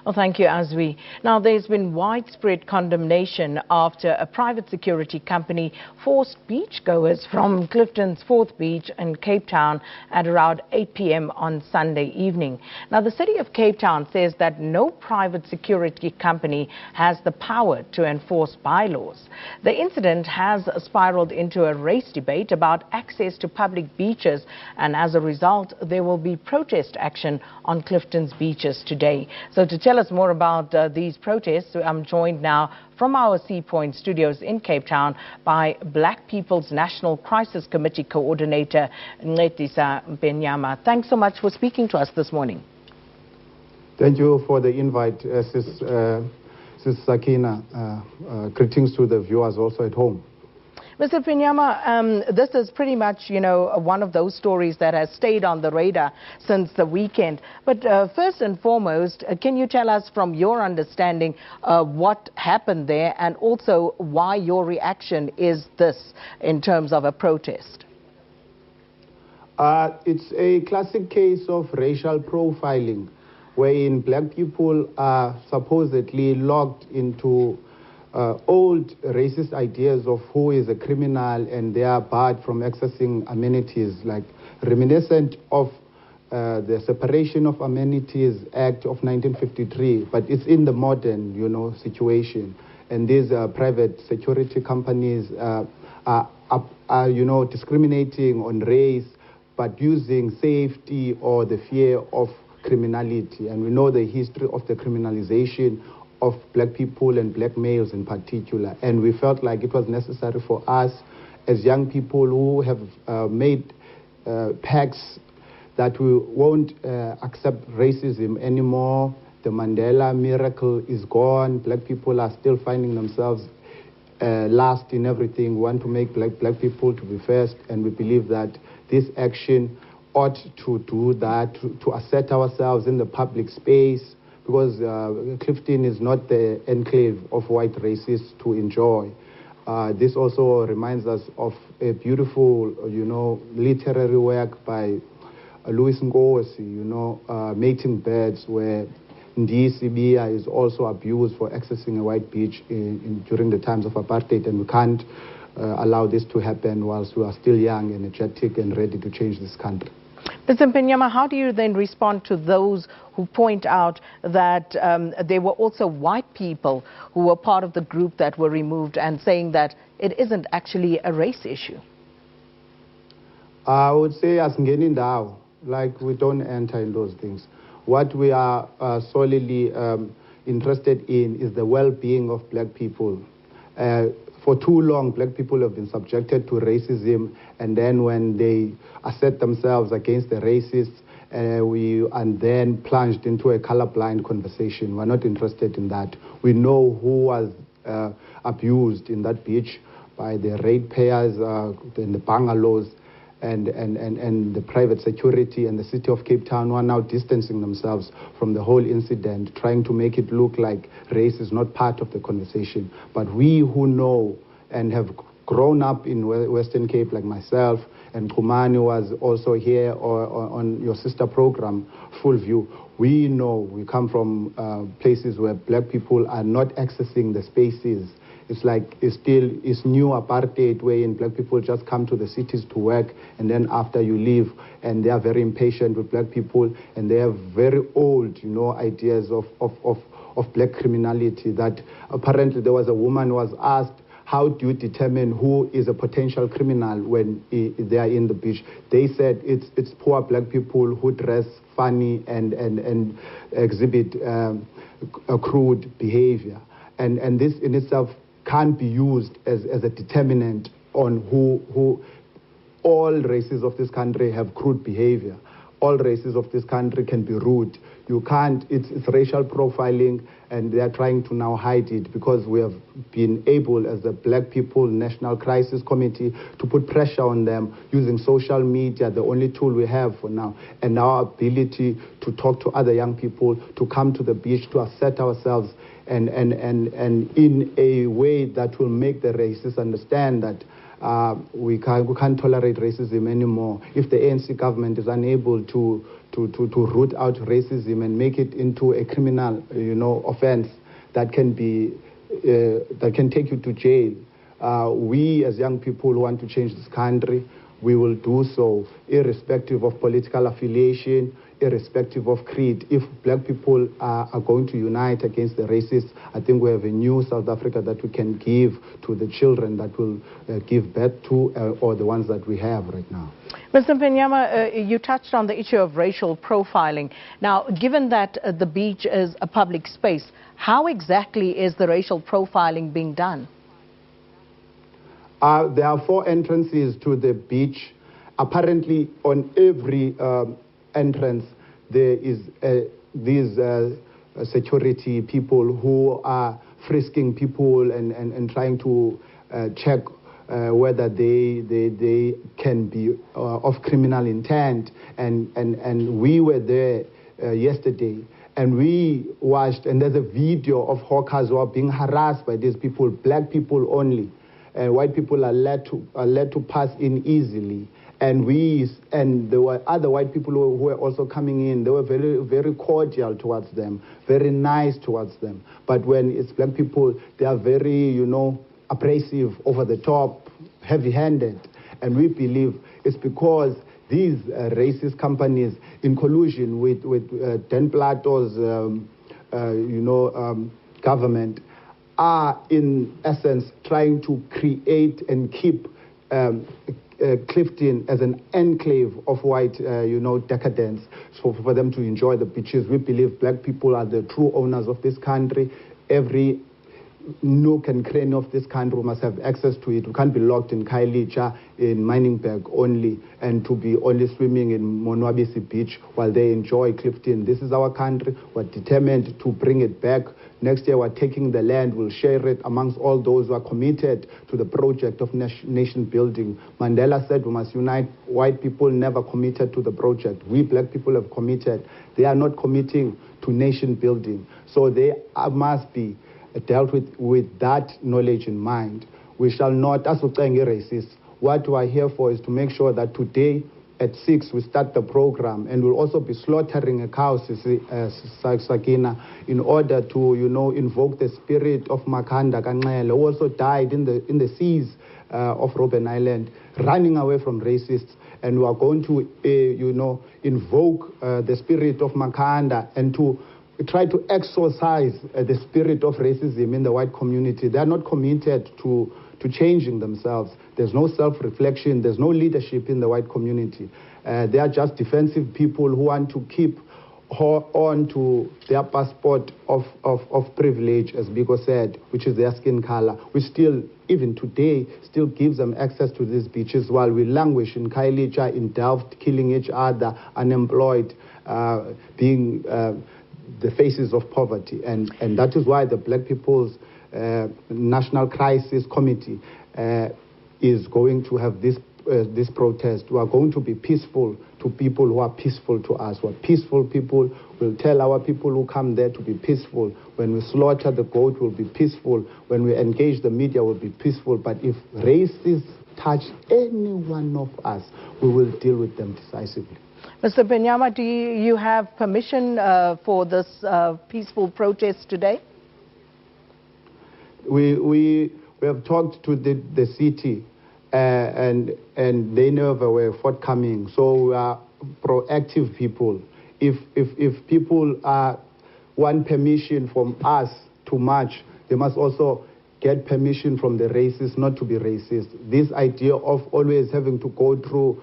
Well, thank you, Azwi. Now, there's been widespread condemnation after a private security company forced beachgoers from Clifton's 4th Beach in Cape Town at around 8 p.m. on Sunday evening. Now, the city of Cape Town says that no private security company has the power to enforce bylaws. The incident has spiraled into a race debate about access to public beaches, and as a result, there will be protest action on Clifton's beaches today. So to tell us more about these protests, I'm joined now from our Sea Point studios in Cape Town by Black People's National Crisis Committee Coordinator Ncedisa Mpemnyama. Thanks so much for speaking to us this morning. Thank you for the invite, Sis Sakina. Greetings to the viewers also at home. Mr. Mpemnyama, this is pretty much, one of those stories that has stayed on the radar since the weekend. But first and foremost, can you tell us from your understanding what happened there and also why your reaction is this in terms of a protest? It's a classic case of racial profiling, wherein black people are supposedly locked into old racist ideas of who is a criminal, and they are barred from accessing amenities, like reminiscent of the Separation of Amenities Act of 1953, but it's in the modern, situation. And these private security companies are discriminating on race, but using safety or the fear of criminality. And we know the history of the criminalization of black people and black males in particular. And we felt like it was necessary for us as young people who have made pacts that we won't accept racism anymore. The Mandela miracle is gone. Black people are still finding themselves last in everything. We want to make black people to be first, and we believe that this action ought to do that, to assert ourselves in the public space, because Clifton is not the enclave of white racists to enjoy. This also reminds us of a beautiful, literary work by Louis Ngozi, Mating Birds, where Ncedisa is also abused for accessing a white beach during the times of apartheid, and we can't allow this to happen whilst we are still young, energetic, and ready to change this country. Mr. Mpemnyama, how do you then respond to those who point out that there were also white people who were part of the group that were removed, and saying that it isn't actually a race issue? I would say as Ngenindawo, like we don't enter in those things. What we are solely interested in is the well-being of black people. For too long, black people have been subjected to racism, and then when they assert themselves against the racists, and then plunged into a colorblind conversation. We're not interested in that. We know who was abused in that beach by the ratepayers in the bungalows, and the private security, and the city of Cape Town, who are now distancing themselves from the whole incident, trying to make it look like race is not part of the conversation. But we who know and have grown up in Western Cape, like myself, and Kumani was also here or on your sister program, Full View, we know, we come from places where black people are not accessing the spaces. It's like it's new apartheid, wherein black people just come to the cities to work, and then after you leave, and they are very impatient with black people, and they have very old, ideas of black criminality. That apparently there was a woman who was asked, how do you determine who is a potential criminal when they are in the beach? They said it's poor black people who dress funny and exhibit crude behavior, and this in itself can't be used as a determinant on who. All races of this country have crude behavior. All races of this country can be rude. You can't, it's racial profiling, and they are trying to now hide it, because we have been able, as the Black People National Crisis Committee, to put pressure on them using social media, the only tool we have for now, and our ability to talk to other young people, to come to the beach, to assert ourselves, and in a way that will make the racists understand that We can't tolerate racism anymore. If the ANC government is unable to root out racism and make it into a criminal, offense that can take you to jail, we as young people who want to change this country, we will do so irrespective of political affiliation, irrespective of creed. If black people are going to unite against the racists, I think we have a new South Africa that we can give to the children that will give birth to, or the ones that we have right now. Mr. Mpemnyama, you touched on the issue of racial profiling. Now, given that the beach is a public space, how exactly is the racial profiling being done? There are 4 entrances to the beach. Apparently, on every entrance, there is these security people who are frisking people and trying to check whether they can be of criminal intent. And we were there yesterday, and we watched, and there's a video of hawkers who are being harassed by these people, black people only. White people are led to pass in easily. And there were other white people who were also coming in. They were very, very cordial towards them, very nice towards them. But when it's black people, they are very, abrasive, over the top, heavy-handed. And we believe it's because these racist companies, in collusion with Dan Plato's, government, are in essence trying to create and keep Clifton as an enclave of white, decadence, so for them to enjoy the beaches. We believe black people are the true owners of this country. Every nook and cranny of this country must have access to it. We can't be locked in Khayelitsha, in Miningburg only, and to be only swimming in Monwabisi Beach while they enjoy Clifton. This is our country. We're determined to bring it back. Next year, we're taking the land. We'll share it amongst all those who are committed to the project of nation building. Mandela said we must unite. White people never committed to the project. We black people have committed. They are not committing to nation building. So they must be dealt with that knowledge in mind. We shall not, as racist. What we are here for is to make sure that today at 6 we start the program, and we'll also be slaughtering a cow, Sakina, in order to, invoke the spirit of Makhanda Kanxele, who also died in the seas of Robben Island, running away from racists. And we are going to, invoke the spirit of Makhanda and to try to exorcise the spirit of racism in the white community. They are not committed to changing themselves. There's no self-reflection. There's no leadership in the white community. They are just defensive people who want to keep on to their passport of privilege, as Biko said, which is their skin color, which still, even today, still gives them access to these beaches while we languish in Khayelitsha, in Delft, killing each other, unemployed, being the faces of poverty. And that is why the Black People's National Crisis Committee is going to have this protest. We are going to be peaceful to people who are peaceful to us. We're peaceful people. We'll tell our people who come there to be peaceful. When we slaughter the goat, we'll be peaceful. When we engage the media, we'll be peaceful. But if racists touch any one of us, we will deal with them decisively. Mr. Mpemnyama, do you have permission for this peaceful protest today? We have talked to the city, and they never were forthcoming. So we are proactive people. If people want permission from us to march, they must also get permission from the racists not to be racist. This idea of always having to go through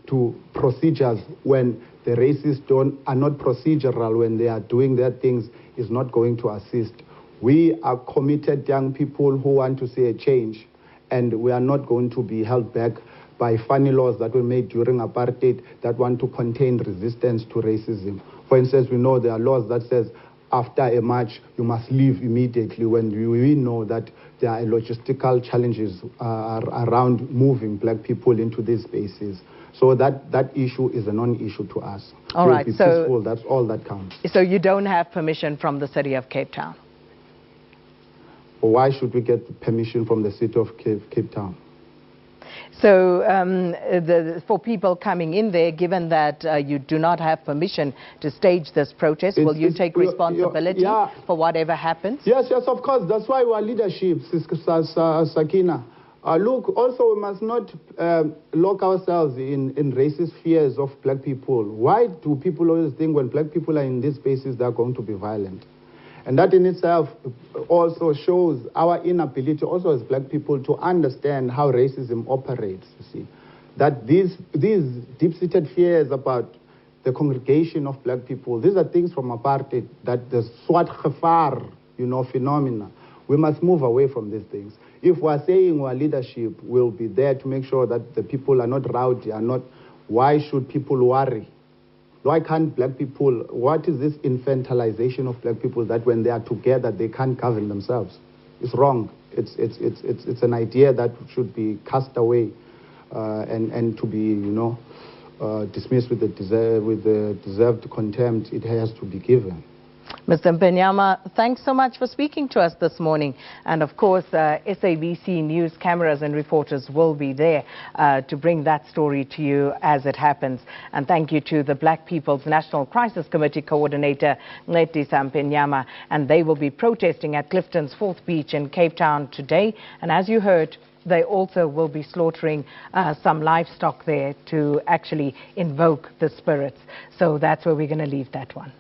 to procedures when the racists are not procedural when they are doing their things is not going to assist. We are committed young people who want to see a change, and we are not going to be held back by funny laws that were made during apartheid that want to contain resistance to racism. For instance, we know there are laws that says after a march you must leave immediately, when we know that there are logistical challenges around moving black people into these spaces. So that issue is a non-issue to us. All right, be peaceful, that's all that counts. So you don't have permission from the city of Cape Town? Why should we get permission from the city of Cape Town? So for people coming in there, given that you do not have permission to stage this protest, will you take responsibility for whatever happens? Yes, of course. That's why our leadership, Sakina. Look, also we must not lock ourselves in racist fears of black people. Why do people always think when black people are in these spaces they're going to be violent? And that in itself also shows our inability, also as black people, to understand how racism operates, you see. That these deep-seated fears about the congregation of black people, these are things from apartheid, that the swart gevaar, phenomena. We must move away from these things. If we're saying our leadership will be there to make sure that the people are not rowdy, why should people worry? Why can't black people, what is this infantilization of black people that when they are together, they can't govern themselves? It's wrong. It's an idea that should be cast away and to be, dismissed with the deserved contempt it has to be given. Mr. Mpemnyama, thanks so much for speaking to us this morning. And of course, SABC News cameras and reporters will be there to bring that story to you as it happens. And thank you to the Black People's National Crisis Committee Coordinator, Ncedisa Mpemnyama. And they will be protesting at Clifton's 4th Beach in Cape Town today. And as you heard, they also will be slaughtering some livestock there to actually invoke the spirits. So that's where we're going to leave that one.